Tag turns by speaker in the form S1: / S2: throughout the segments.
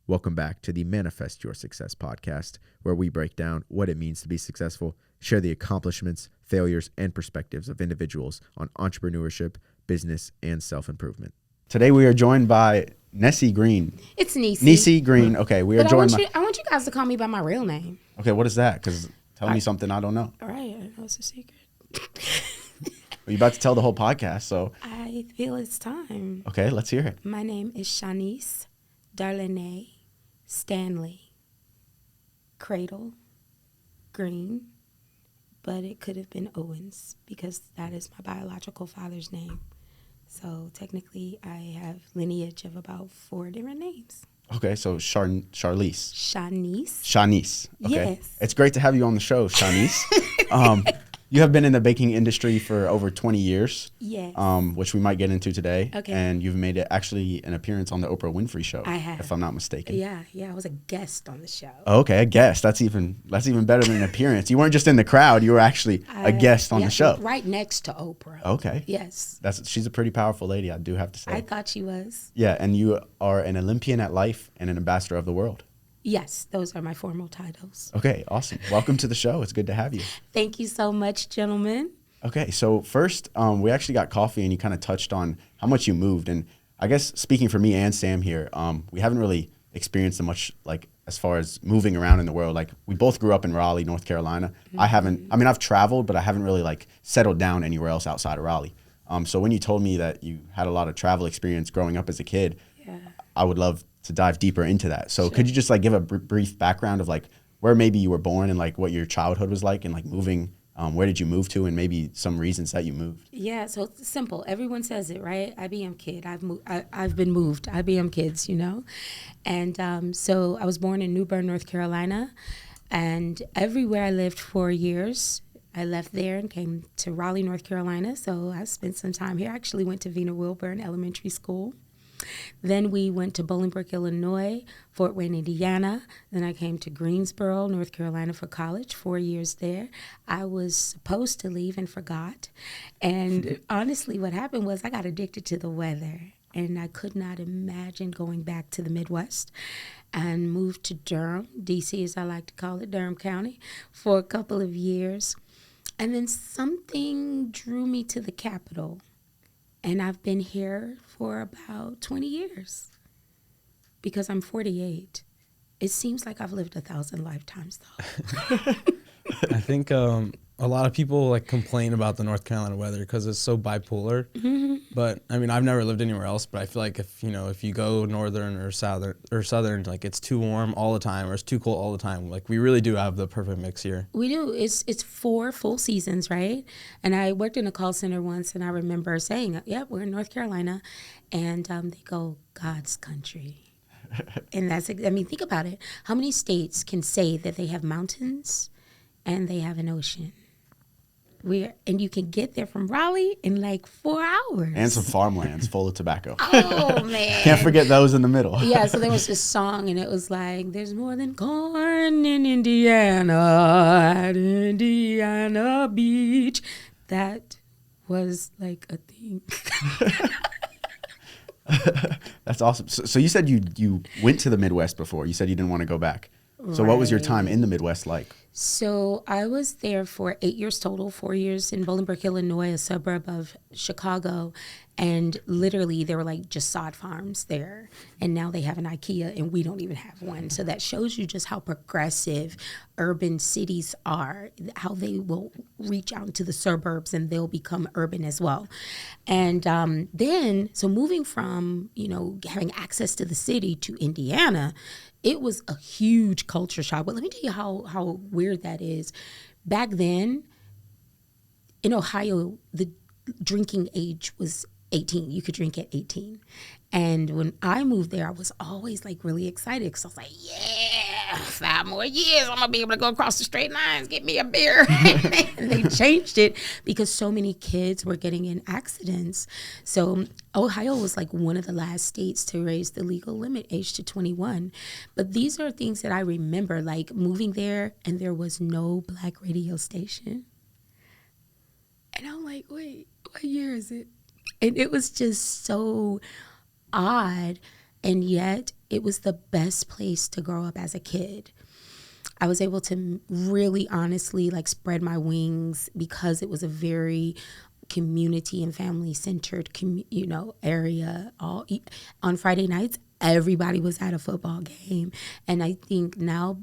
S1: Welcome back to the Manifest Your Success podcast, where we break down what it means to be successful, share the accomplishments, failures, and perspectives of individuals on entrepreneurship, business, and self-improvement. Today we are joined by Neesy Green.
S2: It's Neesy.
S1: Neesy Green. Okay, we are joined by...
S2: I want you guys to call me by my real name.
S1: Okay, what is that? Because tell me something I don't know.
S2: All right, I know it's a secret.
S1: You're about to tell the whole podcast, so...
S2: I feel it's time.
S1: Okay, let's hear it.
S2: My name is Shanice Darlene Stanley Cradle Green, but it could have been Owens because that is my biological father's name. So technically, I have lineage of about 4 different names.
S1: Okay, so Charlize.
S2: Shanice.
S1: Okay.
S2: Yes.
S1: It's great to have you on the show, Shanice. You have been in the baking industry for over 20 years.
S2: Yes.
S1: Which we might get into today.
S2: Okay.
S1: And you've made actually an appearance on the Oprah Winfrey show.
S2: I have.
S1: If I'm not mistaken.
S2: Yeah, I was a guest on the show.
S1: Okay, a guest. That's even better than an appearance. You weren't just in the crowd. You were actually a guest on the show.
S2: Right next to Oprah.
S1: Okay.
S2: Yes.
S1: She's a pretty powerful lady, I do have to say.
S2: I thought she was.
S1: Yeah, and you are an Olympian at life and an ambassador of the world.
S2: Yes, those are my formal titles.
S1: Okay, awesome. Welcome to the show. It's good to have you.
S2: Thank you so much, gentlemen.
S1: Okay, so first, we actually got coffee and you kind of touched on how much you moved. And I guess speaking for me and Sam here, we haven't really experienced much like as far as moving around in the world. Like we both grew up in Raleigh, North Carolina.
S2: Mm-hmm.
S1: I've traveled, but I haven't really like settled down anywhere else outside of Raleigh. So when you told me that you had a lot of travel experience growing up as a kid, I would love to dive deeper into that. So could you just like give a brief background of like where maybe you were born and like what your childhood was like and like moving, where did you move to and maybe some reasons that you moved?
S2: Yeah, so it's simple. Everyone says it, right? IBM kid. I've been moved. IBM kids, you know? And so I was born in New Bern, North Carolina. And everywhere I lived 4 years, I left there and came to Raleigh, North Carolina. So I spent some time here. I actually went to Vina Wilburn Elementary School. Then we went to Bolingbrook, Illinois, Fort Wayne, Indiana. Then I came to Greensboro, North Carolina for college, 4 years there. I was supposed to leave and forgot. And honestly, what happened was I got addicted to the weather. And I could not imagine going back to the Midwest and moved to Durham, D.C. as I like to call it, Durham County, for a couple of years. And then something drew me to the capital. And I've been here for about 20 years because I'm 48. It seems like I've lived 1,000 lifetimes, though.
S3: I think a lot of people like complain about the North Carolina weather because it's so bipolar. Mm-hmm. But I mean, I've never lived anywhere else. But I feel like if you go northern or southern, like it's too warm all the time or it's too cold all the time. Like we really do have the perfect mix here.
S2: We do. It's 4 full seasons, right? And I worked in a call center once, and I remember saying, "Yep, we're in North Carolina," and they go, "God's country." And think about it. How many states can say that they have mountains and they have an ocean? And you can get there from Raleigh in like 4 hours.
S1: And some farmlands full of tobacco.
S2: Oh, man.
S1: Can't forget those in the middle.
S2: Yeah, so there was this song, and it was like, there's more than corn in Indiana at Indiana Beach. That was like a thing.
S1: That's awesome. So you said you went to the Midwest before. You said you didn't want to go back. So what was your time in the Midwest like?
S2: So I was there for 8 years total, 4 years in Bolingbrook, Illinois, a suburb of Chicago. And literally there were like just sod farms there. And now they have an IKEA and we don't even have one. So that shows you just how progressive urban cities are, how they will reach out into the suburbs and they'll become urban as well. And then, so moving from, having access to the city to Indiana, it was a huge culture shock. But let me tell you how weird that is. Back then, in Ohio, the drinking age was 18. You could drink at 18. And when I moved there, I was always like really excited because I was like, yeah, 5 more years, I'm going to be able to go across the straight lines, get me a beer. And they changed it because so many kids were getting in accidents. So Ohio was like one of the last states to raise the legal limit age to 21. But these are things that I remember, like moving there and there was no Black radio station. And I'm like, wait, what year is it? And it was just so odd. And yet it was the best place to grow up as a kid. I was able to really honestly like spread my wings because it was a very community and family centered, area. On Friday nights, everybody was at a football game. And I think now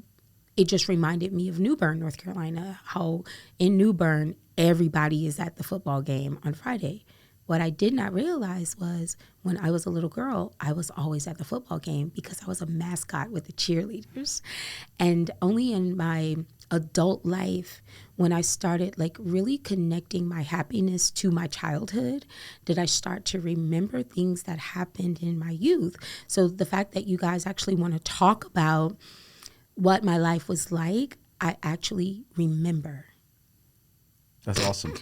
S2: it just reminded me of New Bern, North Carolina, how in New Bern, everybody is at the football game on Friday. What I did not realize was when I was a little girl, I was always at the football game because I was a mascot with the cheerleaders. And only in my adult life, when I started like really connecting my happiness to my childhood, did I start to remember things that happened in my youth. So the fact that you guys actually want to talk about what my life was like, I actually remember.
S1: That's awesome.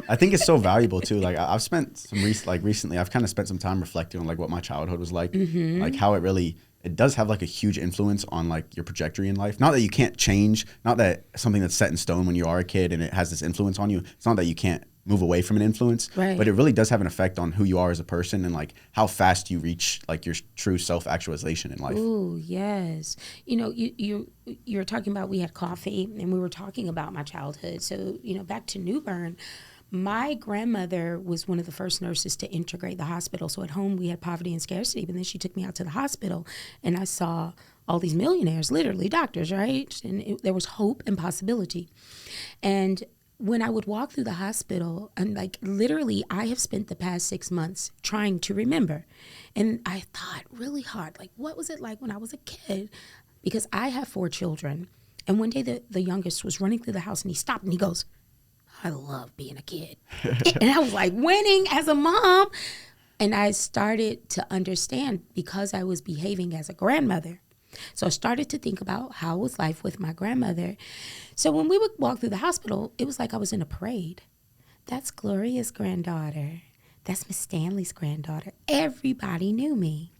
S1: I think it's so valuable too. Like I've spent some recently, I've kind of spent some time reflecting on like what my childhood was like, like how it does have like a huge influence on like your trajectory in life. Not that you can't change, not that something that's set in stone when you are a kid and it has this influence on you. It's not that you can't move away from an influence, but it really does have an effect on who you are as a person and like how fast you reach like your true self-actualization in life.
S2: Ooh, yes. You're talking about, we had coffee and we were talking about my childhood. So, back to New Bern, my grandmother was one of the first nurses to integrate the hospital. So at home we had poverty and scarcity, but then she took me out to the hospital and I saw all these millionaires, literally doctors, right? And there was hope and possibility. And when I would walk through the hospital, and like literally I have spent the past 6 months trying to remember. And I thought really hard, like what was it like when I was a kid? Because I have 4 children. And one day the youngest was running through the house and he stopped and he goes, I love being a kid. And I was like winning as a mom. And I started to understand because I was behaving as a grandmother. So I started to think about how was life with my grandmother. So when we would walk through the hospital, it was like I was in a parade. That's Gloria's granddaughter. That's Miss Stanley's granddaughter. Everybody knew me.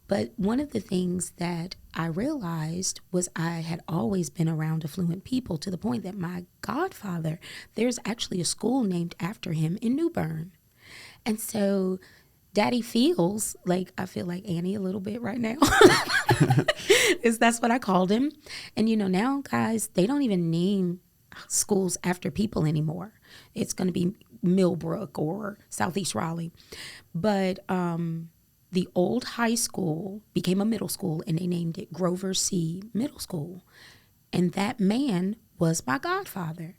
S2: But one of the things that I realized was I had always been around affluent people to the point that my godfather, there's actually a school named after him in New Bern. And so Daddy feels like, I feel like Annie a little bit right now. That's what I called him. And now guys, they don't even name schools after people anymore. It's going to be Millbrook or Southeast Raleigh. But the old high school became a middle school and they named it Grover C. Middle School. And that man was my godfather.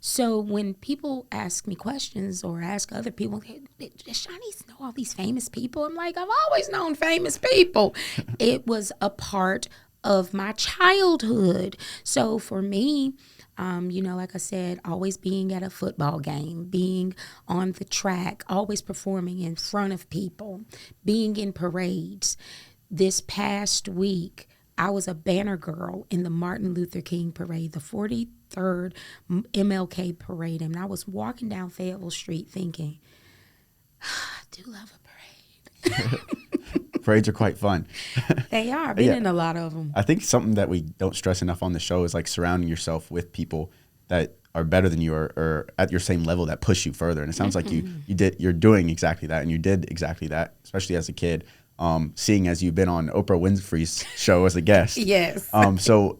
S2: So when people ask me questions or ask other people, does Shanice know all these famous people? I'm like, I've always known famous people. It was a part of my childhood. So for me, like I said, always being at a football game, being on the track, always performing in front of people, being in parades. This past week, I was a banner girl in the Martin Luther King parade, the 43rd MLK parade. And I was walking down Fayetteville Street thinking, I do love a parade.
S1: Parades are quite fun.
S2: They are. Been in a lot of them.
S1: I think something that we don't stress enough on the show is like surrounding yourself with people that are better than you or at your same level that push you further. And it sounds like you're doing exactly that, and you did exactly that, especially as a kid. Seeing as you've been on Oprah Winfrey's show as a guest.
S2: Yes.
S1: So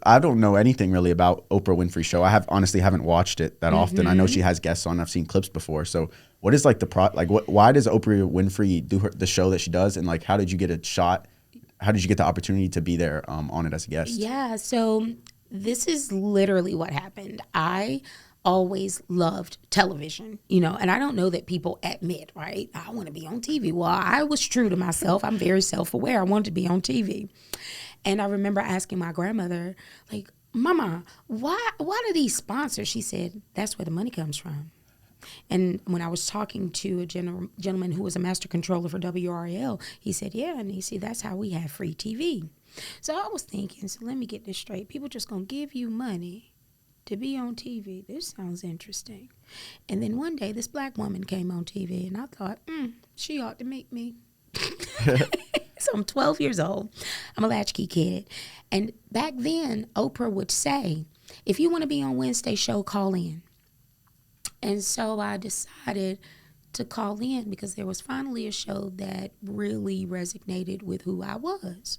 S1: I don't know anything really about Oprah Winfrey's show. I honestly haven't watched it that often. I know she has guests on. I've seen clips before. So what is like why does Oprah Winfrey do the show that she does? And like, how did you get a shot? How did you get the opportunity to be there on it as a guest?
S2: Yeah. So this is literally what happened. I always loved television, and I don't know that people admit, right? I want to be on TV. Well, I was true to myself. I'm very self-aware. I wanted to be on TV. And I remember asking my grandmother, like, Mama, why do these sponsors? She said, that's where the money comes from. And when I was talking to a gentleman who was a master controller for WRL, he said, yeah, Neesy, that's how we have free TV. So I was thinking, so let me get this straight. People just going to give you money to be on TV. This sounds interesting. And then one day, this black woman came on TV, and I thought, she ought to meet me. So I'm 12 years old. I'm a latchkey kid. And back then, Oprah would say, if you want to be on Wednesday show, call in. And so I decided to call in because there was finally a show that really resonated with who I was.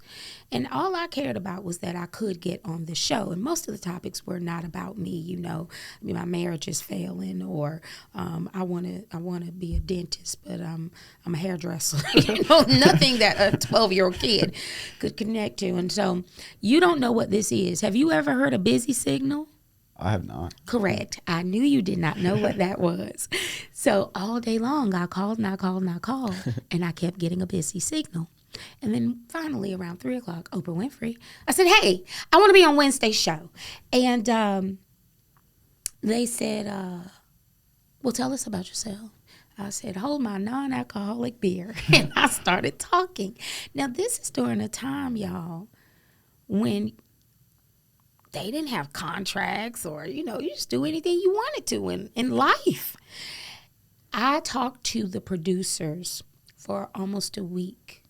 S2: And all I cared about was that I could get on the show. And most of the topics were not about me, you know. I mean, my marriage is failing, or I want to be a dentist, but I'm a hairdresser. You know, nothing that a 12-year-old kid could connect to. And so you don't know what this is. Have you ever heard a busy signal?
S1: I have not.
S2: Correct. I knew you did not know what that was. So all day long, I called and I called and I called, and I kept getting a busy signal. And then finally, around 3 o'clock, Oprah Winfrey, I said, hey, I want to be on Wednesday's show. And they said, well, tell us about yourself. I said, hold my non-alcoholic beer. And I started talking. Now, this is during a time, y'all, when they didn't have contracts, or, you know, you just do anything you wanted to in life. I talked to the producers for almost a week.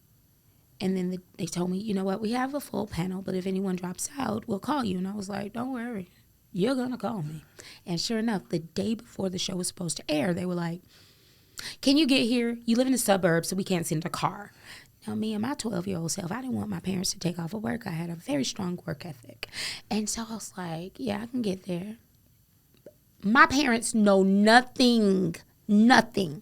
S2: And then they told me, you know what, we have a full panel, but if anyone drops out, we'll call you. And I was like, don't worry, you're going to call me. And sure enough, the day before the show was supposed to air, they were like, can you get here? You live in the suburbs, so we can't send a car. Now, me and my 12-year-old self, I didn't want my parents to take off of work. I had a very strong work ethic. And so I was like, yeah, I can get there. My parents know nothing. Now,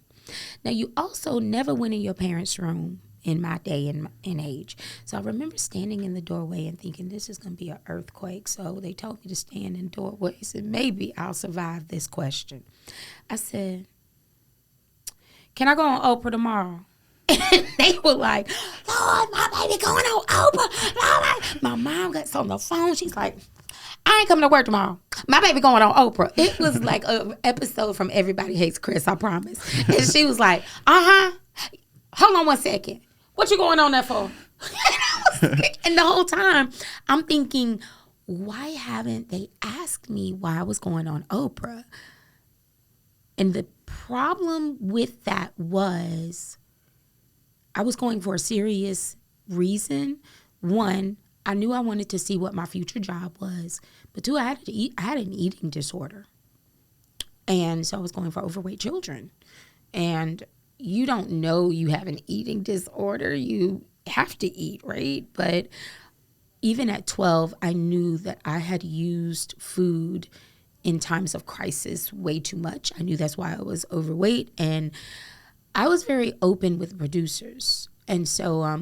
S2: you also never went in your parents' room in my day and age. So I remember standing in the doorway and thinking, this is going to be an earthquake. So they told me to stand in doorways and maybe I'll survive this question. I said, can I go on Oprah tomorrow? And they were like, Lord, my baby going on Oprah. Lord. My mom got on the phone. She's like, I ain't coming to work tomorrow. My baby going on Oprah. It was like an episode from Everybody Hates Chris, I promise. And she was like, hold on one second. What you going on there for? And the whole time, I'm thinking, why haven't they asked me why I was going on Oprah? And the problem with that was I was going for a serious reason. One, I knew I wanted to see what my future job was. But two, I had an eating disorder. And so I was going for overweight children. And you don't know you have an eating disorder. You have to eat, right? But even at 12, I knew that I had used food in times of crisis way too much. I knew that's why I was overweight. And I was very open with producers. And so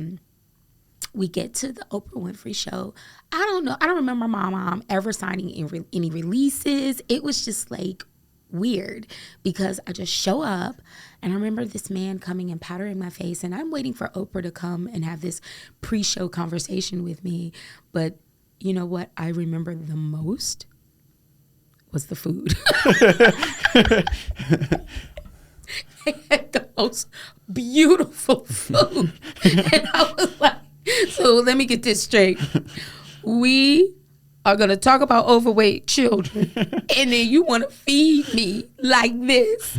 S2: we get to the Oprah Winfrey show. I don't know. I don't remember my mom ever signing any releases. It was just like weird because I just show up and I remember this man coming and powdering my face, and I'm waiting for Oprah to come and have this pre-show conversation with me. But you know what I remember the most was the food. They had the most beautiful food. And I was like, so let me get this straight. We are going to talk about overweight children, and then you want to feed me like this.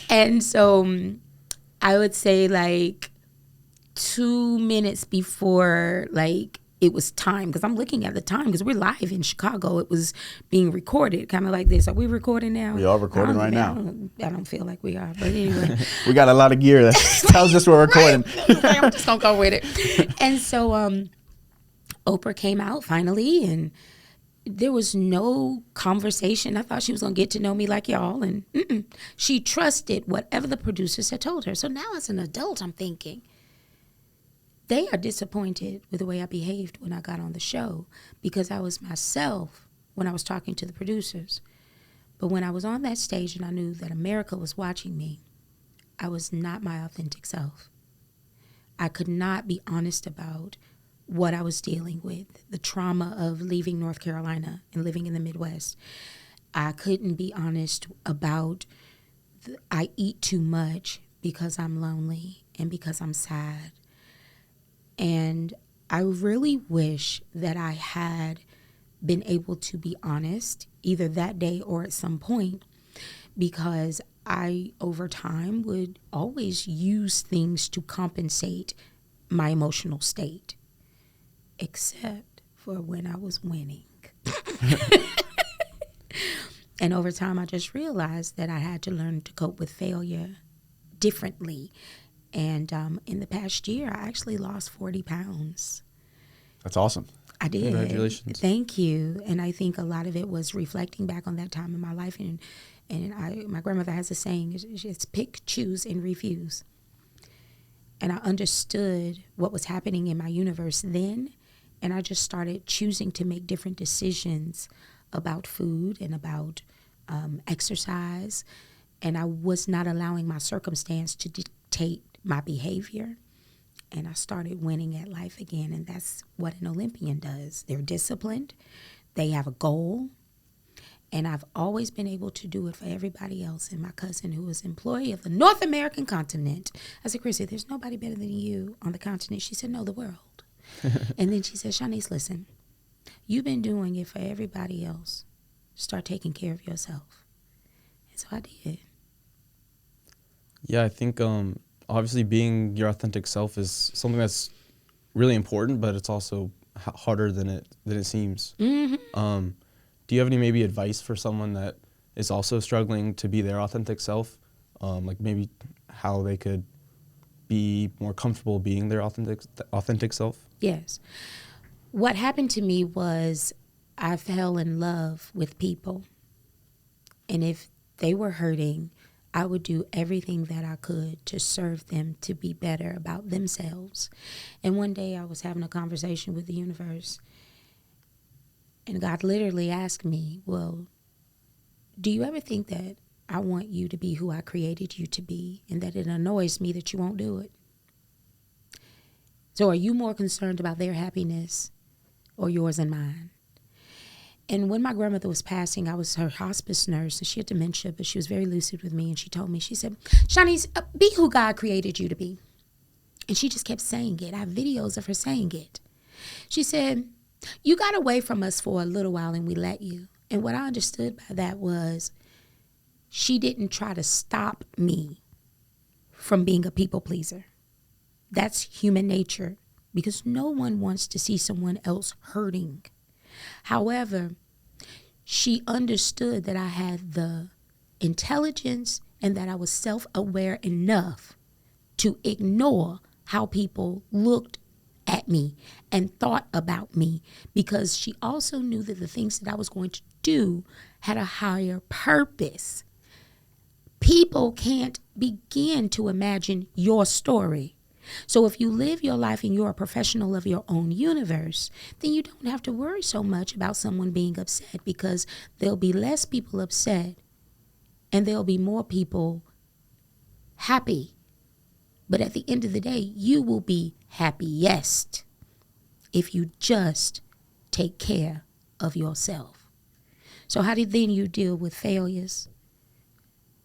S2: And so I would say like 2 minutes before like it was time, because I'm looking at the time because we're live in Chicago. It was being recorded, kind of like this. Are we recording now?
S1: We are recording right now.
S2: I don't feel like we are, but anyway.
S1: We got a lot of gear that tells us we're recording.
S2: Right? I'm just going to go with it. And so Oprah came out finally, and there was no conversation. I thought she was going to get to know me like y'all, and she trusted whatever the producers had told her. So now as an adult, I'm thinking, they are disappointed with the way I behaved when I got on the show because I was myself when I was talking to the producers. But when I was on that stage and I knew that America was watching me, I was not my authentic self. I could not be honest about what I was dealing with, the trauma of leaving North Carolina and living in the Midwest. I couldn't be honest about I eat too much because I'm lonely and because I'm sad. And I really wish that I had been able to be honest either that day or at some point, because I, over time, would always use things to compensate my emotional state, except for when I was winning. And over time, I just realized that I had to learn to cope with failure differently. And in the past year, I actually lost 40 pounds.
S1: That's awesome.
S2: I did.
S3: Congratulations.
S2: Thank you. And I think a lot of it was reflecting back on that time in my life. And my grandmother has a saying, it's pick, choose, and refuse. And I understood what was happening in my universe then. And I just started choosing to make different decisions about food and about exercise. And I was not allowing my circumstance to dictate my behavior. And I started winning at life again. And that's what an Olympian does. They're disciplined. They have a goal. And I've always been able to do it for everybody else. And my cousin, who was employee of the North American continent, I said, Chrissy, there's nobody better than you on the continent. She said, no, the world. And then she said, Shanice, listen, you've been doing it for everybody else. Start taking care of yourself. And so I did.
S3: Yeah, I think obviously being your authentic self is something that's really important, but it's also harder than it seems.
S2: Mm-hmm.
S3: Do you have any maybe advice for someone that is also struggling to be their authentic self? Like maybe how they could be more comfortable being their authentic self?
S2: Yes. What happened to me was I fell in love with people. And if they were hurting, I would do everything that I could to serve them to be better about themselves. And one day I was having a conversation with the universe, and God literally asked me, well, do you ever think that I want you to be who I created you to be, and that it annoys me that you won't do it? So are you more concerned about their happiness or yours and mine? And when my grandmother was passing, I was her hospice nurse, and she had dementia, but she was very lucid with me. And she told me, she said, Shanice, be who God created you to be. And she just kept saying it. I have videos of her saying it. She said, you got away from us for a little while and we let you. And what I understood by that was she didn't try to stop me from being a people pleaser. That's human nature, because no one wants to see someone else hurting. However, she understood that I had the intelligence and that I was self-aware enough to ignore how people looked at me and thought about me, because she also knew that the things that I was going to do had a higher purpose. People can't begin to imagine your story. So if you live your life and you're a professional of your own universe, then you don't have to worry so much about someone being upset, because there'll be less people upset and there'll be more people happy. But at the end of the day, you will be happiest if you just take care of yourself. So how did then you deal with failures?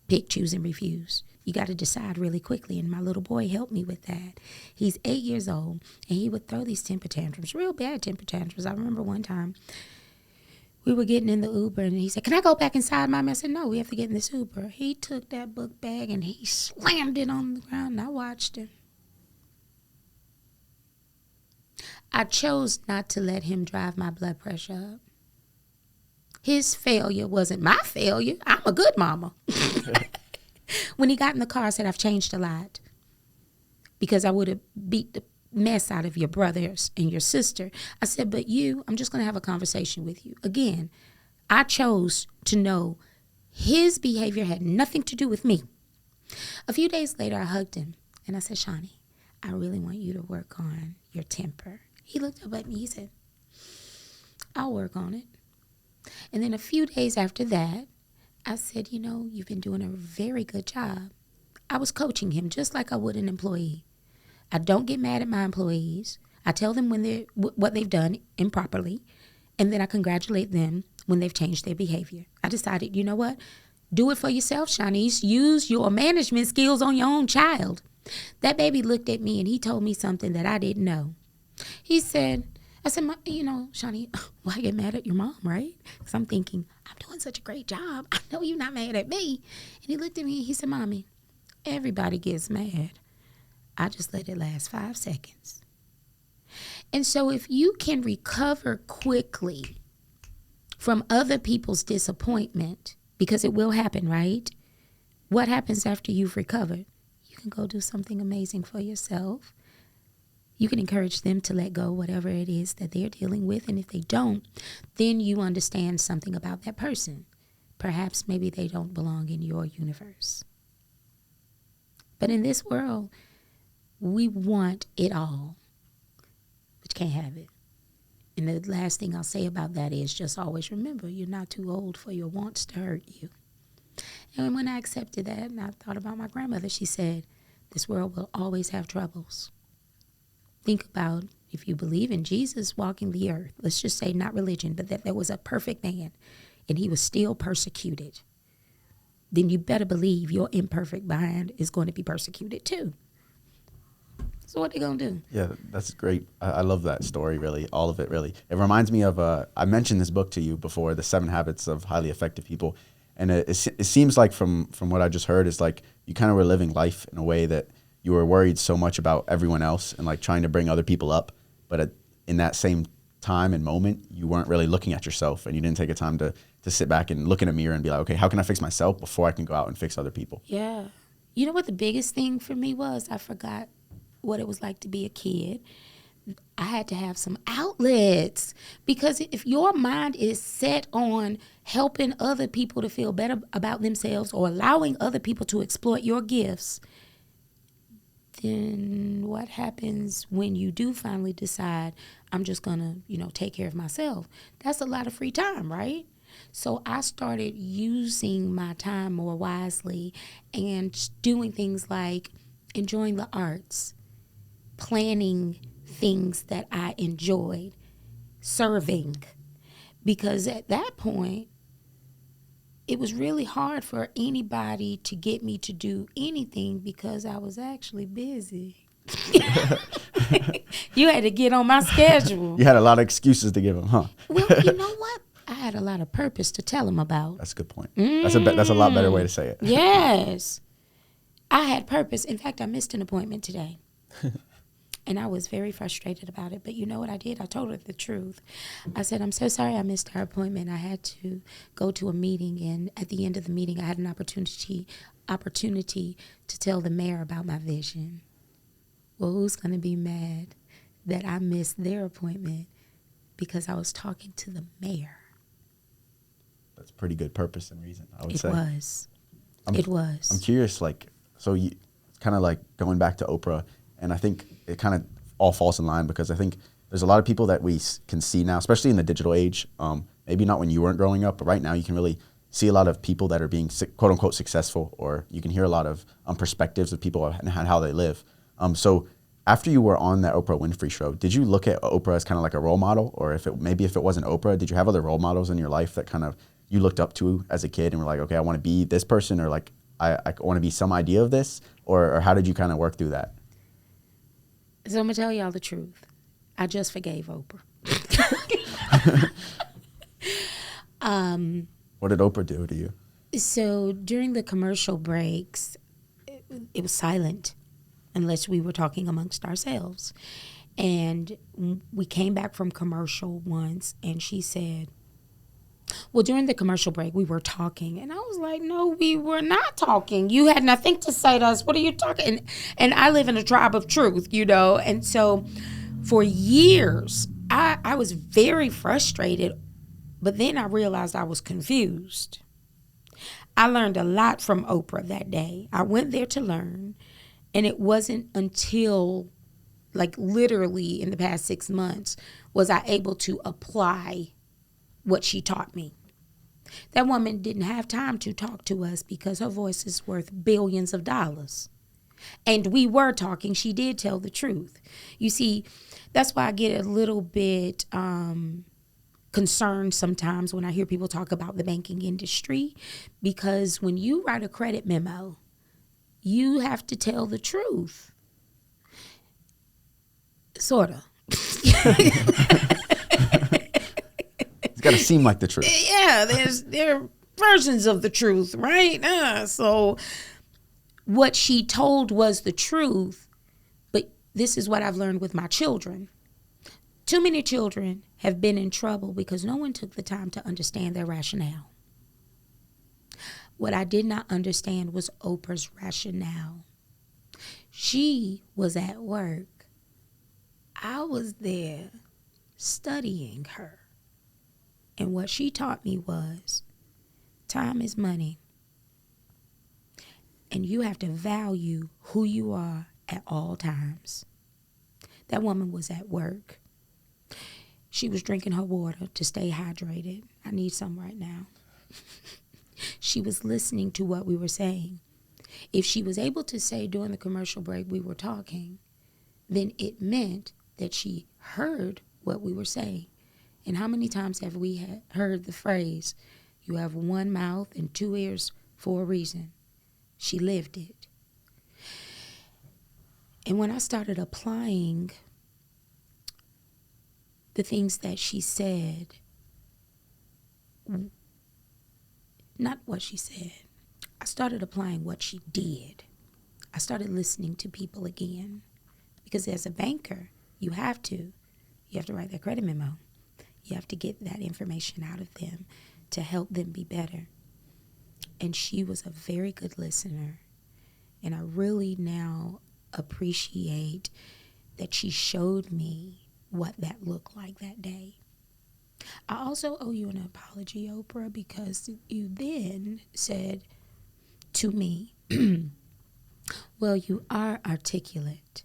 S2: Pick, choose, and refuse. You got to decide really quickly, and my little boy helped me with that. He's 8 years old, and he would throw these temper tantrums, real bad temper tantrums. I remember one time we were getting in the Uber, and he said, can I go back inside, Mommy? I said, no, we have to get in this Uber. He took that book bag, and he slammed it on the ground, and I watched him. I chose not to let him drive my blood pressure up. His failure wasn't my failure. I'm a good mama. When he got in the car, I said, I've changed a lot, because I would have beat the mess out of your brothers and your sister. I said, but I'm just going to have a conversation with you. Again, I chose to know his behavior had nothing to do with me. A few days later, I hugged him, and I said, Shawnee, I really want you to work on your temper. He looked up at me. He said, I'll work on it. And then a few days after that, I said, you've been doing a very good job. I was coaching him just like I would an employee. I don't get mad at my employees. I tell them when what they've done improperly, and then I congratulate them when they've changed their behavior. I decided, you know what? Do it for yourself, Shanice. Use your management skills on your own child. That baby looked at me, and he told me something that I didn't know. He said, I said, Shawnee, why get mad at your mom, right? Because I'm thinking, I'm doing such a great job. I know you're not mad at me. And he looked at me and he said, Mommy, everybody gets mad. I just let it last 5 seconds. And so if you can recover quickly from other people's disappointment, because it will happen, right? What happens after you've recovered? can go do something amazing for yourself. You can encourage them to let go whatever it is that they're dealing with. And if they don't, then you understand something about that person. Perhaps maybe they don't belong in your universe. But in this world, we want it all, but you can't have it. And the last thing I'll say about that is just always remember, you're not too old for your wants to hurt you. And when I accepted that, and I thought about my grandmother, she said, this world will always have troubles. Think about if you believe in Jesus walking the earth, let's just say not religion, but that there was a perfect man and he was still persecuted, then you better believe your imperfect behind is going to be persecuted too. So what they going to do?
S1: Yeah, that's great. I love that story, really, all of it, really. It reminds me of, I mentioned this book to you before, The 7 Habits of Highly Effective People. And it seems like from what I just heard is like you kind of were living life in a way that you were worried so much about everyone else and like trying to bring other people up. But in that same time and moment, you weren't really looking at yourself and you didn't take a time to sit back and look in a mirror and be like, okay, how can I fix myself before I can go out and fix other people?
S2: Yeah. You know what the biggest thing for me was? I forgot what it was like to be a kid. I had to have some outlets, because if your mind is set on helping other people to feel better about themselves or allowing other people to exploit your gifts, then what happens when you do finally decide, I'm just gonna, take care of myself? That's a lot of free time, right? So I started using my time more wisely and doing things like enjoying the arts, planning things that I enjoyed, serving. Because at that point, it was really hard for anybody to get me to do anything because I was actually busy. You had to get on my schedule.
S1: You had a lot of excuses to give them, huh?
S2: Well, you know what? I had a lot of purpose to tell them about.
S1: That's a good point. That's a lot better way to say it.
S2: Yes. I had purpose. In fact, I missed an appointment today. And I was very frustrated about it. But you know what I did? I told her the truth. I said, I'm so sorry I missed our appointment. I had to go to a meeting. And at the end of the meeting, I had an opportunity to tell the mayor about my vision. Well, who's going to be mad that I missed their appointment because I was talking to the mayor?
S1: That's pretty good purpose and reason, I would say.
S2: It was.
S1: I'm curious, so you kind of like going back to Oprah, and I think it kind of all falls in line because I think there's a lot of people that we can see now, especially in the digital age. Maybe not when you weren't growing up, but right now you can really see a lot of people that are being quote unquote successful, or you can hear a lot of perspectives of people and how they live. So after you were on that Oprah Winfrey show, did you look at Oprah as kind of like a role model, or if it wasn't Oprah, did you have other role models in your life that kind of you looked up to as a kid and were like, okay, I want to be this person, or like I want to be some idea of this, or how did you kind of work through that?
S2: So I'm going to tell y'all the truth. I just forgave Oprah.
S1: What did Oprah do to you?
S2: So during the commercial breaks, it was silent unless we were talking amongst ourselves. And we came back from commercial once, and she said, well, during the commercial break, we were talking. And I was like, no, we were not talking. You had nothing to say to us. What are you talking? And I live in a tribe of truth, And so for years, I was very frustrated. But then I realized I was confused. I learned a lot from Oprah that day. I went there to learn. And it wasn't until, literally in the past 6 months, was I able to apply what she taught me. That woman didn't have time to talk to us because her voice is worth billions of dollars. And we were talking. She did tell the truth. You see, that's why I get a little bit concerned sometimes when I hear people talk about the banking industry, because when you write a credit memo, you have to tell the truth. Sort of.
S1: It's got to seem like the truth.
S2: Yeah, there are versions of the truth, right? So what she told was the truth, but this is what I've learned with my children. Too many children have been in trouble because no one took the time to understand their rationale. What I did not understand was Oprah's rationale. She was at work. I was there studying her. And what she taught me was time is money. And you have to value who you are at all times. That woman was at work. She was drinking her water to stay hydrated. I need some right now. She was listening to what we were saying. If she was able to say during the commercial break we were talking, then it meant that she heard what we were saying. And how many times have we heard the phrase, you have one mouth and two ears for a reason? She lived it. And when I started applying the things that she said, not what she said, I started applying what she did. I started listening to people again. Because as a banker, you have to write their credit memo. You have to get that information out of them to help them be better. And she was a very good listener. And I really now appreciate that she showed me what that looked like that day. I also owe you an apology, Oprah, because you then said to me, well, you are articulate.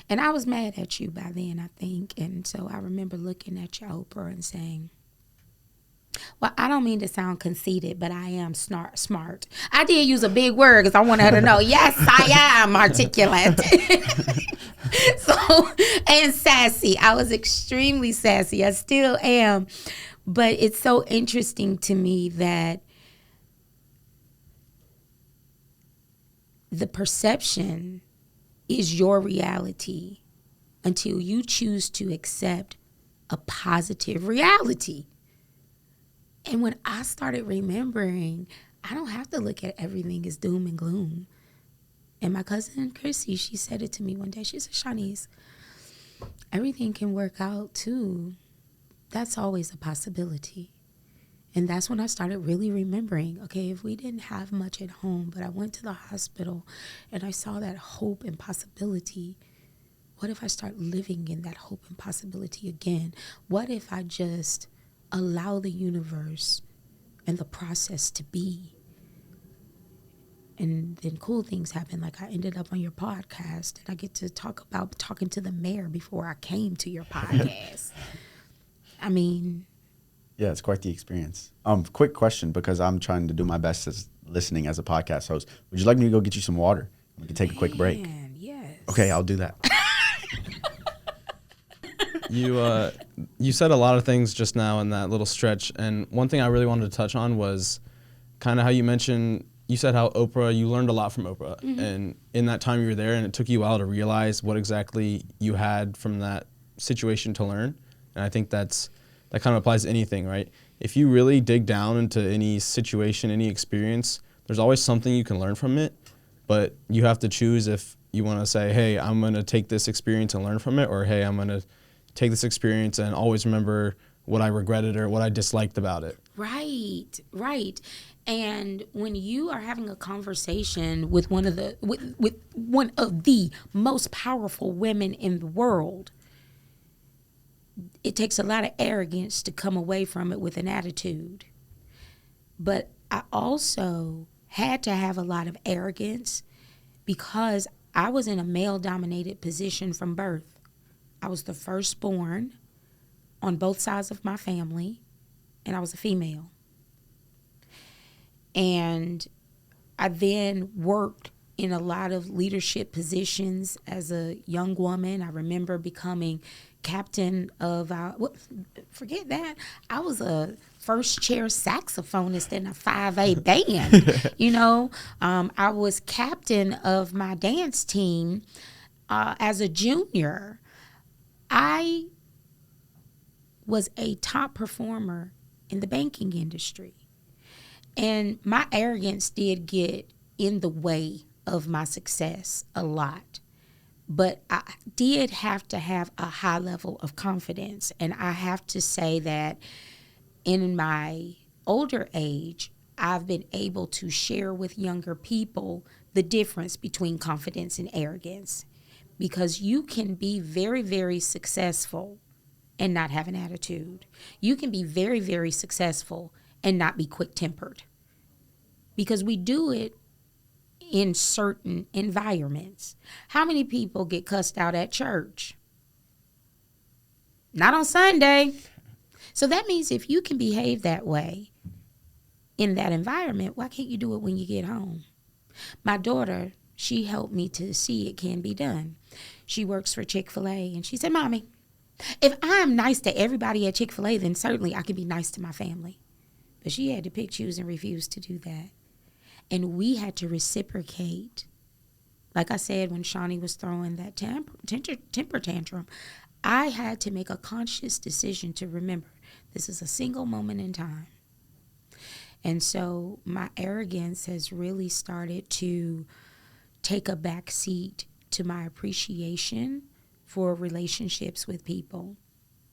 S2: And I was mad at you by then, I think. And so I remember looking at you, Oprah, and saying, well, I don't mean to sound conceited, but I am smart. I did use a big word because I wanted her to know, yes, I am articulate. And sassy. I was extremely sassy. I still am. But it's so interesting to me that the perception is your reality until you choose to accept a positive reality. And when I started remembering, I don't have to look at everything as doom and gloom. And my cousin Chrissy, she said it to me one day. She said, Shanice, everything can work out too. That's always a possibility. And that's when I started really remembering, okay, if we didn't have much at home, but I went to the hospital and I saw that hope and possibility, what if I start living in that hope and possibility again? What if I just allow the universe and the process to be? And then cool things happen. Like I ended up on your podcast and I get to talk about talking to the mayor before I came to your podcast. I mean...
S1: Yeah, it's quite the experience. Quick question, because I'm trying to do my best as listening as a podcast host. Would you like me to go get you some water? We can take a quick break.
S2: Yes.
S1: Okay, I'll do that.
S3: You said a lot of things just now in that little stretch, and one thing I really wanted to touch on was kind of how you mentioned, you said how Oprah, you learned a lot from Oprah, and in that time you were there, and it took you a while to realize what exactly you had from that situation to learn, and I think that kind of applies to anything, right? If you really dig down into any situation, any experience, there's always something you can learn from it, but you have to choose if you want to say, hey, I'm going to take this experience and learn from it, or hey, I'm going to take this experience and always remember what I regretted or what I disliked about it.
S2: Right. And when you are having a conversation with one of the most powerful women in the world, it takes a lot of arrogance to come away from it with an attitude. But I also had to have a lot of arrogance because I was in a male-dominated position from birth. I was the firstborn on both sides of my family, and I was a female. And I then worked in a lot of leadership positions as a young woman. I remember becoming captain of forget that. I was a first chair saxophonist in a 5A band. I was captain of my dance team as a junior. I was a top performer in the banking industry. And my arrogance did get in the way of my success a lot. But I did have to have a high level of confidence. And I have to say that in my older age, I've been able to share with younger people the the difference between confidence and arrogance, because you can be very, very successful and not have an attitude. You can be very, very successful and not be quick-tempered, because we do it in certain environments. How many people get cussed out at church? Not on Sunday. So that means if you can behave that way in that environment, why can't you do it when you get home? My daughter, she helped me to see it can be done. She works for Chick-fil-A, and she said, Mommy, if I'm nice to everybody at Chick-fil-A, then certainly I can be nice to my family. But she had to pick, choose, and refuse to do that. And we had to reciprocate. Like I said, when Shawnee was throwing that temper tantrum, I had to make a conscious decision to remember this is a single moment in time. And so my arrogance has really started to take a back seat to my appreciation for relationships with people.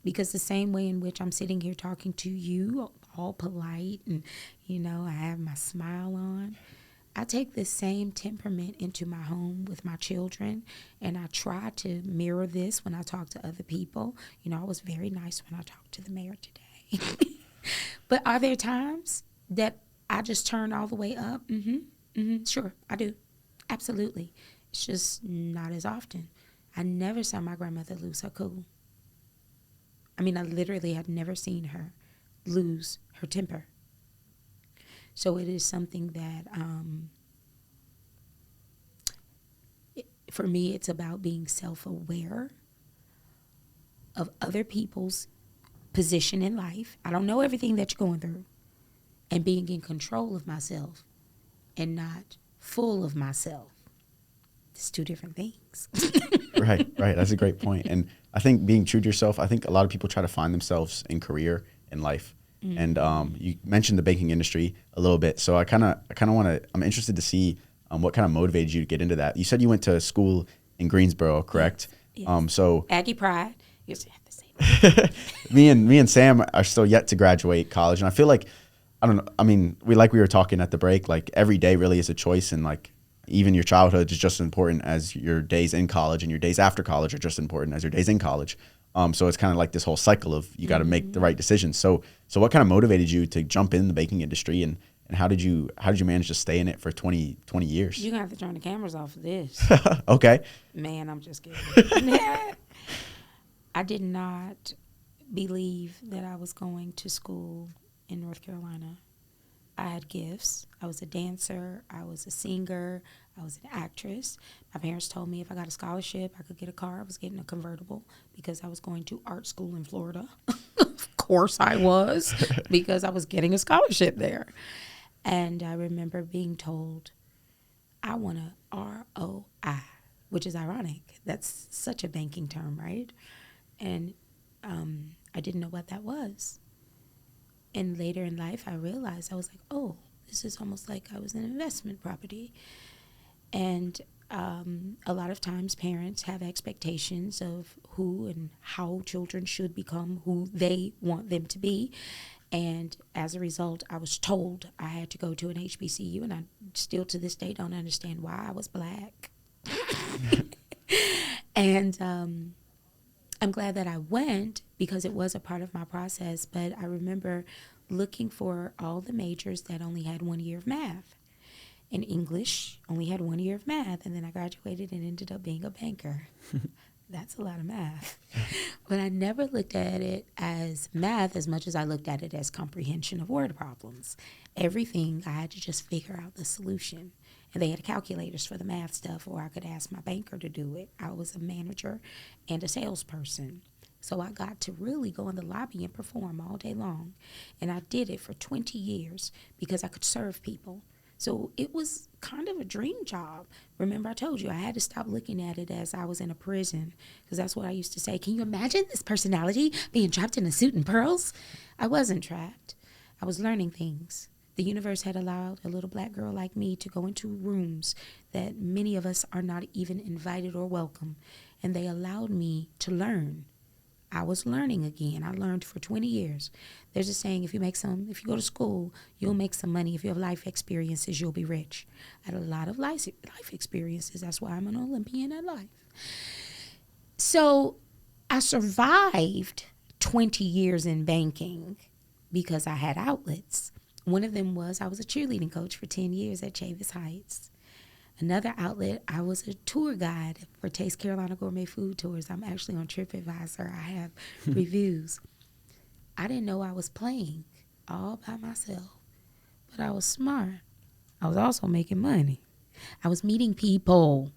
S2: Because the same way in which I'm sitting here talking to you, all polite and, I have my smile on, I take this same temperament into my home with my children, and I try to mirror this when I talk to other people. I was very nice when I talked to the mayor today. But are there times that I just turn all the way up? Sure, I do. Absolutely. It's just not as often. I never saw my grandmother lose her cool. I literally had never seen her lose her temper. So it is something that, for me, it's about being self-aware of other people's position in life. I don't know everything that you're going through. And being in control of myself and not full of myself. It's two different things.
S1: Right. That's a great point. And I think being true to yourself, I think a lot of people try to find themselves in career and life. Mm-hmm. And you mentioned the banking industry a little bit. So I'm interested to see what kind of motivated you to get into that. You said you went to school in Greensboro, correct?
S2: Yes.
S1: So
S2: Aggie Pride. You have to say that.
S1: me and Sam are still yet to graduate college. And I feel like, I don't know, we were talking at the break, like every day really is a choice, and like even your childhood is just as important as your days in college, and your days after college are just as important as your days in college. So it's kind of like this whole cycle of you got to make the right decisions. So what kind of motivated you to jump in the banking industry, and how did you manage to stay in it for 20 years?
S2: You're going to have to turn the cameras off of this.
S1: Okay.
S2: Man, I'm just kidding. I did not believe that I was going to school in North Carolina. I had gifts. I was a dancer. I was a singer. I was an actress. My parents told me if I got a scholarship, I could get a car. I was getting a convertible because I was going to art school in Florida. Of course I was, because I was getting a scholarship there. And I remember being told, I want a ROI, which is ironic. That's such a banking term, right? And I didn't know what that was. And later in life, I realized, I was like, oh, this is almost like I was an investment property. And a lot of times parents have expectations of who and how children should become who they want them to be. And as a result, I was told I had to go to an HBCU, and I still to this day don't understand why I was black. And I'm glad that I went, because it was a part of my process. But I remember looking for all the majors that only had 1 year of math. And English only had 1 year of math. And then I graduated and ended up being a banker. That's a lot of math. But I never looked at it as math as much as I looked at it as comprehension of word problems. Everything, I had to just figure out the solution. And they had calculators for the math stuff, or I could ask my banker to do it. I was a manager and a salesperson. So I got to really go in the lobby and perform all day long. And I did it for 20 years because I could serve people. So it was kind of a dream job. Remember, I told you I had to stop looking at it as I was in a prison, because that's what I used to say. Can you imagine this personality being trapped in a suit and pearls? I wasn't trapped. I was learning things. The universe had allowed a little black girl like me to go into rooms that many of us are not even invited or welcome. And they allowed me to learn. I was learning again. I learned for 20 years. There's a saying, if you go to school, you'll make some money. If you have life experiences, you'll be rich. I had a lot of life experiences. That's why I'm an Olympian at life. So I survived 20 years in banking because I had outlets. One of them was I was a cheerleading coach for 10 years at Chavis Heights. Another outlet, I was a tour guide for Taste Carolina Gourmet Food Tours. I'm actually on TripAdvisor. I have reviews. I didn't know I was playing all by myself, but I was smart. I was also making money. I was meeting people.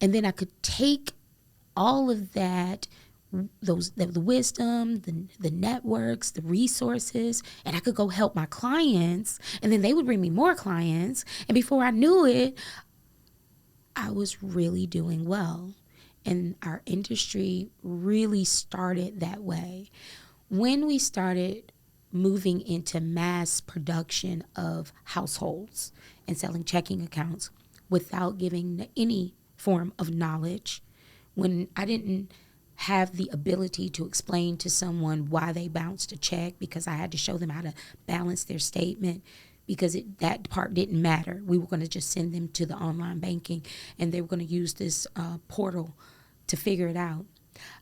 S2: And then I could take all of that, the wisdom, the networks, the resources, and I could go help my clients, and then they would bring me more clients. And before I knew it, I was really doing well. And our industry really started that way. When we started moving into mass production of households and selling checking accounts without giving any form of knowledge, when I didn't have the ability to explain to someone why they bounced a check because I had to show them how to balance their statement because that part didn't matter. We were going to just send them to the online banking and they were going to use this portal to figure it out.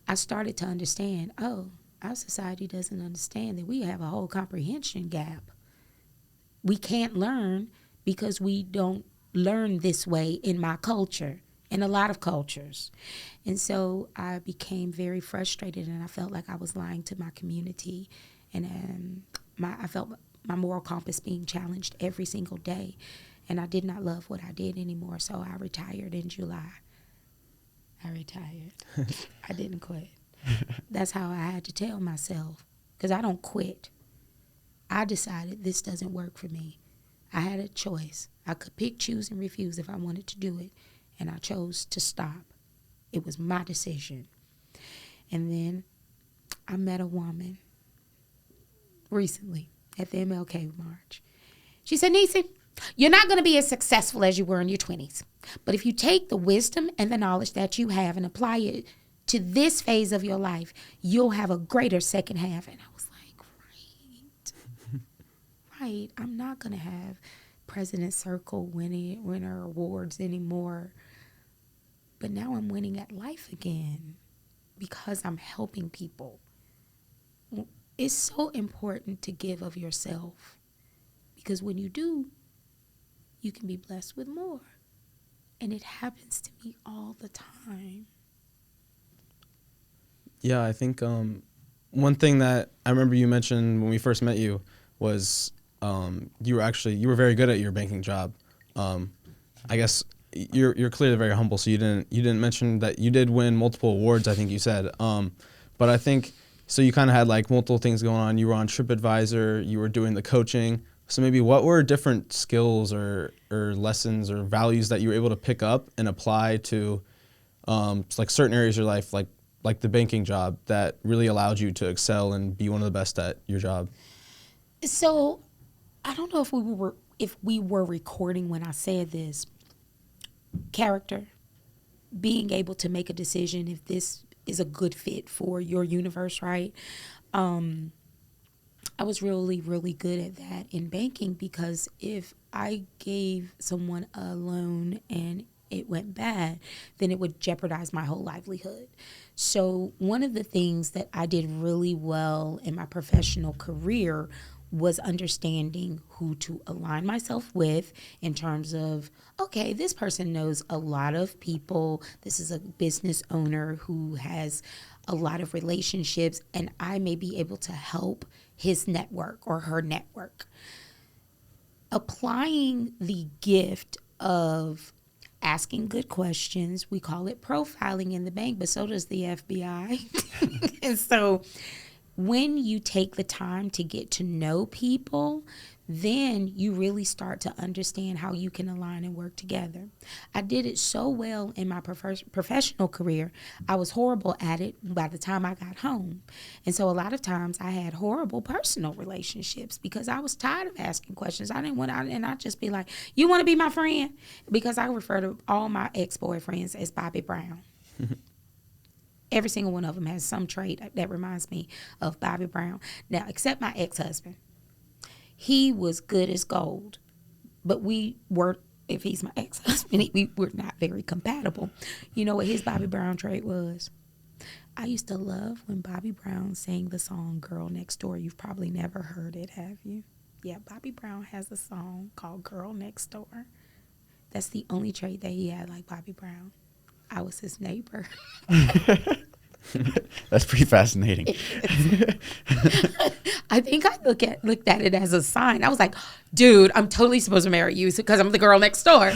S2: I started to understand, our society doesn't understand that we have a whole comprehension gap. We can't learn because we don't learn this way in my culture, in a lot of cultures. And so I became very frustrated and I felt like I was lying to my community. And I felt my moral compass being challenged every single day. And I did not love what I did anymore. So I retired in July. I didn't quit. That's how I had to tell myself, because I don't quit. I decided this doesn't work for me. I had a choice. I could pick, choose, and refuse if I wanted to do it, and I chose to stop. It was my decision. And then I met a woman recently at the MLK March. She said, Neesy, you're not going to be as successful as you were in your 20s, but if you take the wisdom and the knowledge that you have and apply it to this phase of your life, you'll have a greater second half. And I was like, right. I'm not going to have President's Circle winner awards anymore. But now I'm winning at life again because I'm helping people. It's so important to give of yourself because when you do, you can be blessed with more. And it happens to me all the time.
S3: Yeah, I think one thing that I remember you mentioned when we first met you was you were very good at your banking job. I guess you're clearly very humble, so you didn't mention that you did win multiple awards, I think you said. But I think so you kind of had like multiple things going on. You were on TripAdvisor, you were doing the coaching. So maybe what were different skills or lessons or values that you were able to pick up and apply to like certain areas of your life, like the banking job, that really allowed you to excel and be one of the best at your job?
S2: So I don't know if we were recording when I said this. Character, being able to make a decision if this is a good fit for your universe, right? I was really, really good at that in banking because if I gave someone a loan and it went bad, then it would jeopardize my whole livelihood. So one of the things that I did really well in my professional career was understanding who to align myself with in terms of, okay, this person knows a lot of people. This is a business owner who has a lot of relationships, and I may be able to help his network or her network. Applying the gift of asking good questions, we call it profiling in the bank, but so does the FBI. And so when you take the time to get to know people, then you really start to understand how you can align and work together. I did it so well in my professional career. I was horrible at it by the time I got home. And so a lot of times I had horrible personal relationships because I was tired of asking questions. I didn't want to, and I'd just be like, you want to be my friend? Because I refer to all my ex-boyfriends as Bobby Brown. Every single one of them has some trait that reminds me of Bobby Brown. Now, except my ex-husband. He was good as gold, but we weren't, if he's my ex-husband, we were not very compatible. You know what his Bobby Brown trait was? I used to love when Bobby Brown sang the song Girl Next Door. You've probably never heard it, have you? Yeah, Bobby Brown has a song called Girl Next Door. That's the only trait that he had like Bobby Brown. I was his neighbor.
S1: That's pretty fascinating.
S2: I think I looked at it as a sign. I was like, dude, I'm totally supposed to marry you because I'm the girl next door,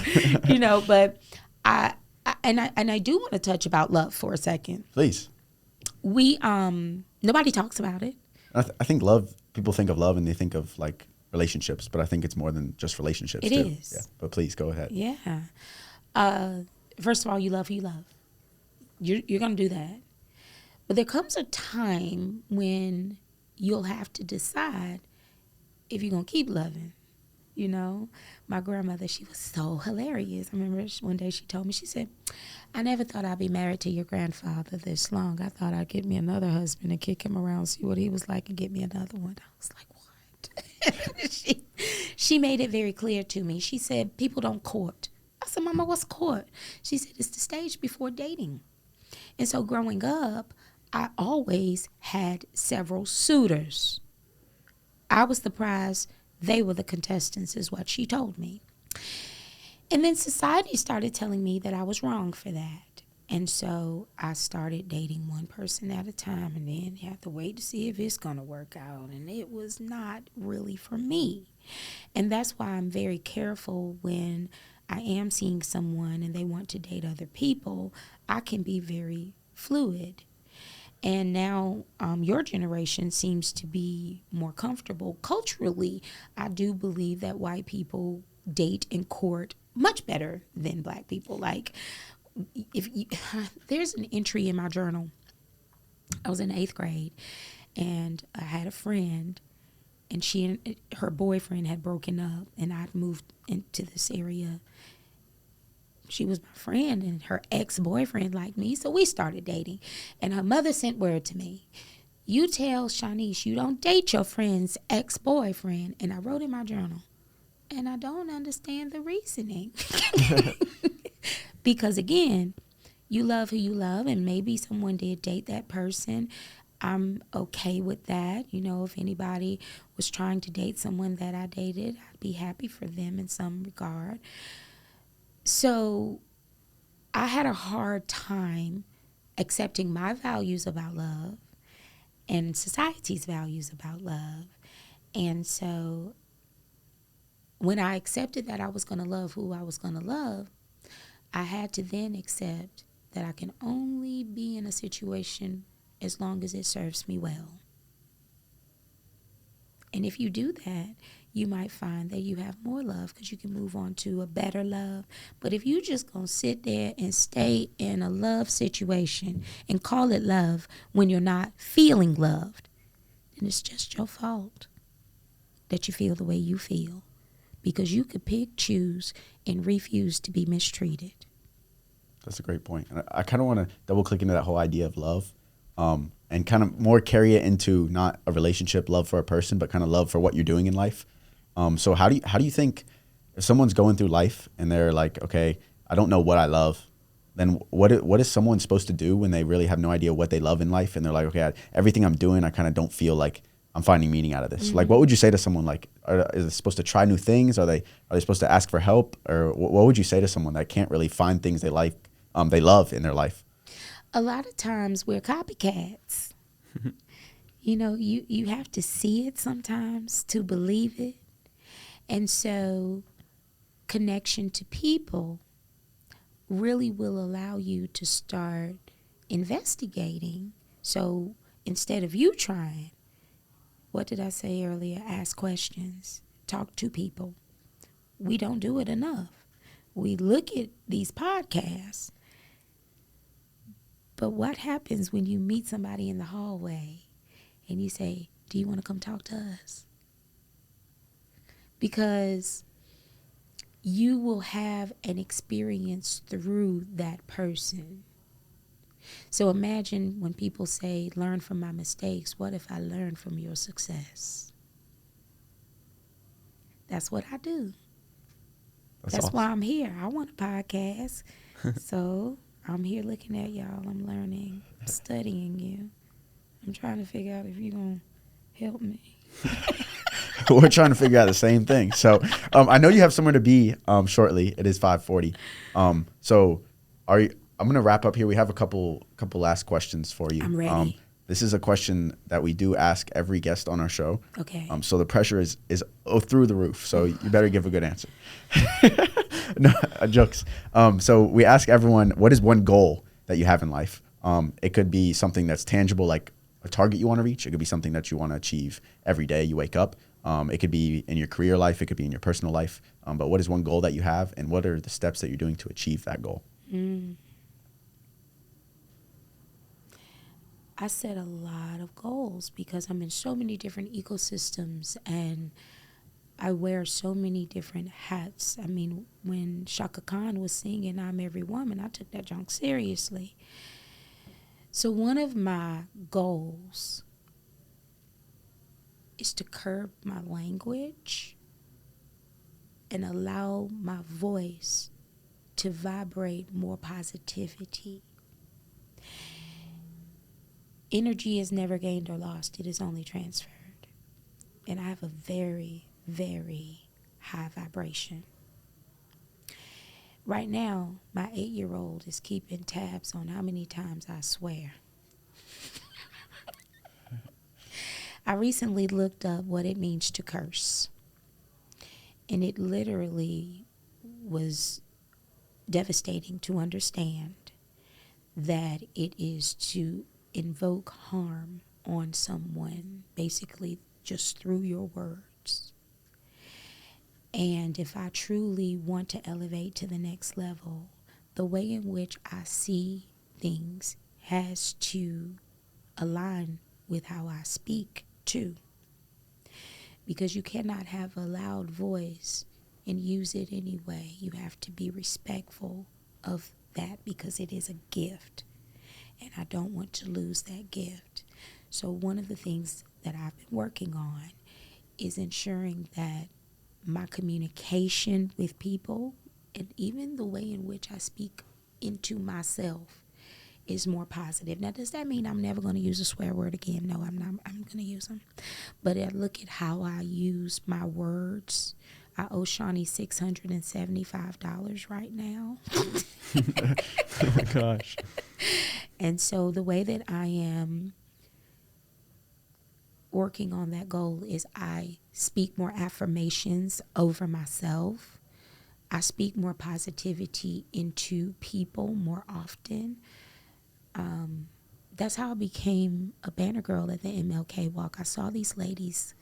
S2: you know. But I do want to touch about love for a second.
S1: Please.
S2: We nobody talks about it.
S1: I think love. People think of love and they think of like relationships, but I think it's more than just relationships.
S2: It
S1: too.
S2: is.
S1: Yeah. But please go ahead.
S2: Yeah. First of all, you love who you love. You're gonna do that. But there comes a time when you'll have to decide if you're going to keep loving. You know, my grandmother, she was so hilarious. I remember one day she told me, she said, I never thought I'd be married to your grandfather this long. I thought I'd get me another husband and kick him around, see what he was like, and get me another one. I was like, what? She made it very clear to me. She said, people don't court. I said, Mama, what's court? She said, it's the stage before dating. And so growing up, I always had several suitors. I was the prize. They were the contestants is what she told me. And then society started telling me that I was wrong for that. And so I started dating one person at a time, and then you have to wait to see if it's going to work out. And it was not really for me. And that's why I'm very careful when I am seeing someone and they want to date other people. I can be very fluid. And now your generation seems to be more comfortable. Culturally, I do believe that white people date and court much better than black people. Like, there's an entry in my journal. I was in 8th grade, and I had a friend, and she and her boyfriend had broken up, and I'd moved into this area. She was my friend, and her ex-boyfriend liked me, so we started dating. And her mother sent word to me, you tell Shanice you don't date your friend's ex-boyfriend. And I wrote in my journal, and I don't understand the reasoning. Because, again, you love who you love, and maybe someone did date that person. I'm okay with that. You know, if anybody was trying to date someone that I dated, I'd be happy for them in some regard. So I had a hard time accepting my values about love and society's values about love. And so when I accepted that I was going to love who I was going to love, I had to then accept that I can only be in a situation as long as it serves me well. And if you do that, you might find that you have more love because you can move on to a better love. But if you just gonna sit there and stay in a love situation and call it love when you're not feeling loved, then it's just your fault that you feel the way you feel, because you could pick, choose, and refuse to be mistreated.
S1: That's a great point. I kind of want to double click into that whole idea of love. And kind of more carry it into not a relationship, love for a person, but kind of love for what you're doing in life. So how do you think if someone's going through life and they're like, okay, I don't know what I love, then what is someone supposed to do when they really have no idea what they love in life and they're like, okay, everything I'm doing, I kind of don't feel like I'm finding meaning out of this. Mm-hmm. Like, what would you say to someone? Like, is they supposed to try new things? Are they supposed to ask for help? Or what would you say to someone that can't really find things they like, they love in their life?
S2: A lot of times we're copycats. You know, you have to see it sometimes to believe it. And so connection to people really will allow you to start investigating. So instead of you trying, what did I say earlier? Ask questions, talk to people. We don't do it enough. We look at these podcasts, but what happens when you meet somebody in the hallway and you say, do you want to come talk to us? Because you will have an experience through that person. So imagine when people say, learn from my mistakes. What if I learn from your success? That's what I do. That's
S1: awesome.
S2: why I'm here. I want a podcast. So I'm here looking at y'all. I'm learning, studying you. I'm trying to figure out if you're going to help me.
S1: We're trying to figure out the same thing. So I know you have somewhere to be shortly. It is 5:40. So I'm going to wrap up here. We have a couple last questions for you.
S2: I'm ready.
S1: This is a question that we do ask every guest on our show.
S2: Okay.
S1: So the pressure is through the roof. So you better give a good answer. No, jokes. So we ask everyone, what is one goal that you have in life? It could be something that's tangible, like a target you want to reach. It could be something that you want to achieve every day you wake up. It could be in your career life. It could be in your personal life. But what is one goal that you have, and what are the steps that you're doing to achieve that goal?
S2: I set a lot of goals because I'm in so many different ecosystems and I wear so many different hats. I mean, when Shaka Khan was singing I'm Every Woman, I took that junk seriously. So one of my goals is to curb my language and allow my voice to vibrate more positivity. Energy is never gained or lost. It is only transferred. And I have a very, very high vibration. Right now, my 8-year-old is keeping tabs on how many times I swear. I recently looked up what it means to curse. And it literally was devastating to understand that it is to invoke harm on someone, basically just through your words. And if I truly want to elevate to the next level, the way in which I see things has to align with how I speak too. Because you cannot have a loud voice and use it anyway. You have to be respectful of that because it is a gift. And I don't want to lose that gift. So one of the things that I've been working on is ensuring that my communication with people and even the way in which I speak into myself is more positive. Now, does that mean I'm never going to use a swear word again? No, I'm not. I'm going to use them. But I look at how I use my words. I owe Shawnee $675 right now.
S3: Oh my gosh.
S2: And so the way that I am working on that goal is I speak more affirmations over myself. I speak more positivity into people more often. That's how I became a banner girl at the MLK walk. I saw these ladies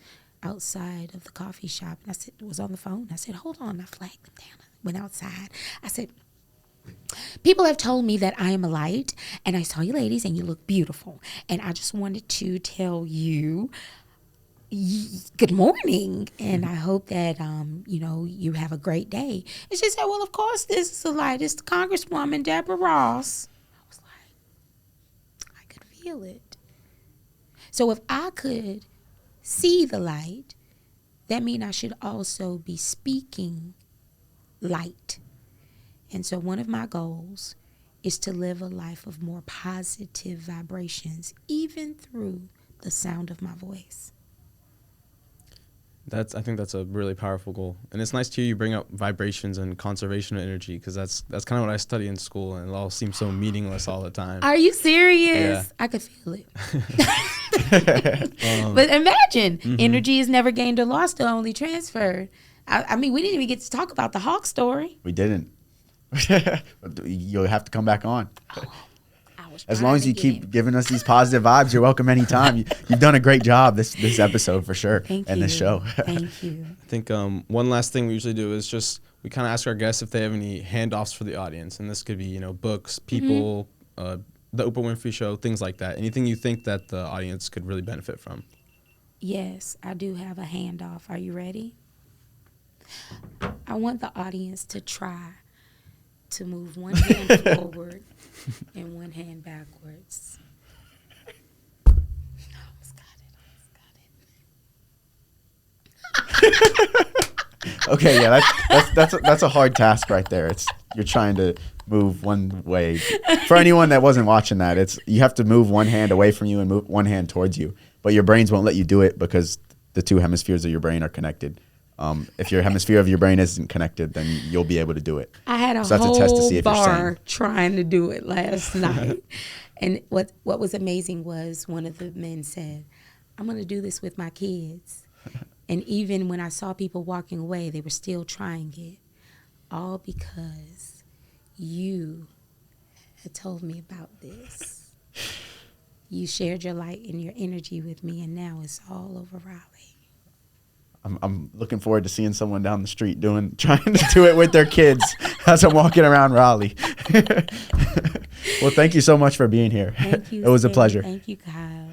S2: outside of the coffee shop, and I said, was on the phone. I said, hold on. I flagged them down. I went outside. I said, people have told me that I am a light, and I saw you ladies, and you look beautiful. And I just wanted to tell you, good morning, and I hope that, you have a great day. And she said, well, of course, this is the light. It's the Congresswoman, Deborah Ross. I was like, I could feel it. So if I could see the light, that means I should also be speaking light. And so one of my goals is to live a life of more positive vibrations, even through the sound of my voice.
S3: I think that's a really powerful goal. And it's nice to hear you bring up vibrations and conservation of energy, because that's kind of what I study in school, and it all seems so meaningless all the time.
S2: Are you serious?
S3: Yeah.
S2: I could feel it. But imagine, energy is never gained or lost, or only transferred. I mean, we didn't even get to talk about the Hawk story.
S1: We didn't. You'll have to come back on.
S2: Oh, I
S1: As long as you keep giving us these positive vibes, you're welcome anytime. You've done a great job this episode for sure.
S2: Thank
S1: and
S2: you.
S1: this show.
S2: Thank you.
S3: I think one last thing we usually do is just we kind of ask our guests if they have any handoffs for the audience, and this could be books, people, the Oprah Winfrey Show, things like that. Anything you think that the audience could really benefit from?
S2: Yes, I do have a handoff. Are you ready? I want the audience to try to move one hand forward and one hand backwards.
S1: Okay, yeah, that's a hard task right there. You're trying to move one way. For anyone that wasn't watching that, you have to move one hand away from you and move one hand towards you. But your brains won't let you do it because the two hemispheres of your brain are connected. If your hemisphere of your brain isn't connected, then you'll be able to do it.
S2: I had a whole bar trying to do it last night. And what was amazing was one of the men said, I'm going to do this with my kids. And even when I saw people walking away, they were still trying it. All because you had told me about this. You shared your light and your energy with me, and now it's all over Raleigh.
S1: I'm looking forward to seeing someone down the street trying to do it with their kids as I'm walking around Raleigh. Well, thank you so much for being here.
S2: Thank you.
S1: It was a pleasure.
S2: Thank you, Kyle.